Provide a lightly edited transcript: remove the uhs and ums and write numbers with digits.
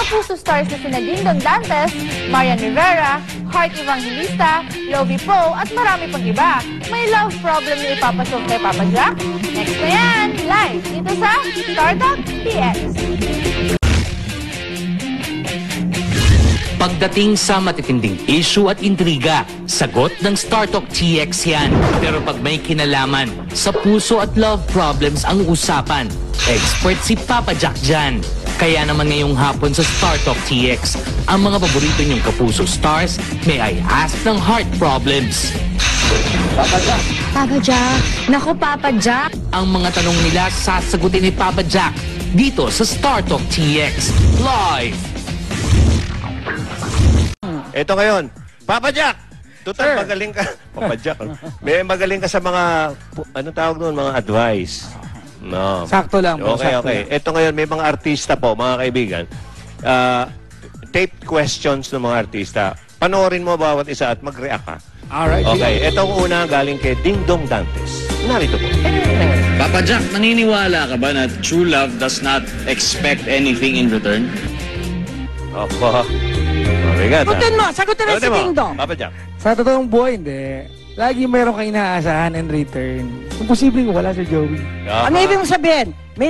kapuso stars na sina Dingdong Dantes, Marian Rivera, Heart Evangelista, Lovie Poe at marami pang iba. May love problem na ipapasok kay Papa Jack? Next na yan, live dito sa Startup TX. Pagdating sa matitinding issue at intriga, sagot ng StarTalk TX yan. Pero pag may kinalaman, sa puso at love problems ang usapan. Expert si Papa Jack dyan. Kaya naman ngayong hapon sa StarTalk TX, ang mga paborito niyong kapuso stars may I ask ng heart problems. Papa Jack. Papa Jack. Naku, Papa Jack. Ang mga tanong nila sasagutin ni Papa Jack dito sa StarTalk TX Live. Ito ngayon, Papa Jack! Total, magaling ka. Papa Jack, may magaling ka sa mga, ano tawag doon, mga advice. No. Sakto lang po. Okay, sakto okay. lang. Ito ngayon, may mga artista po, mga kaibigan. Tape questions ng mga artista. Panoorin mo bawat isa at mag-react ka. Alright. Okay, itong una galing kay Dingdong Dantes. Narito po. Papa Jack, naniniwala ka ba na true love does not expect anything in return? Opo. Mabigat, Sagutin mo si Dingdong. Papa Jack. Sa totoong buhay, hindi. Lagi mayroon kang inaasahan in return. Kung posibleng wala si Joey. Aha. Ano ibig mong sabihin? May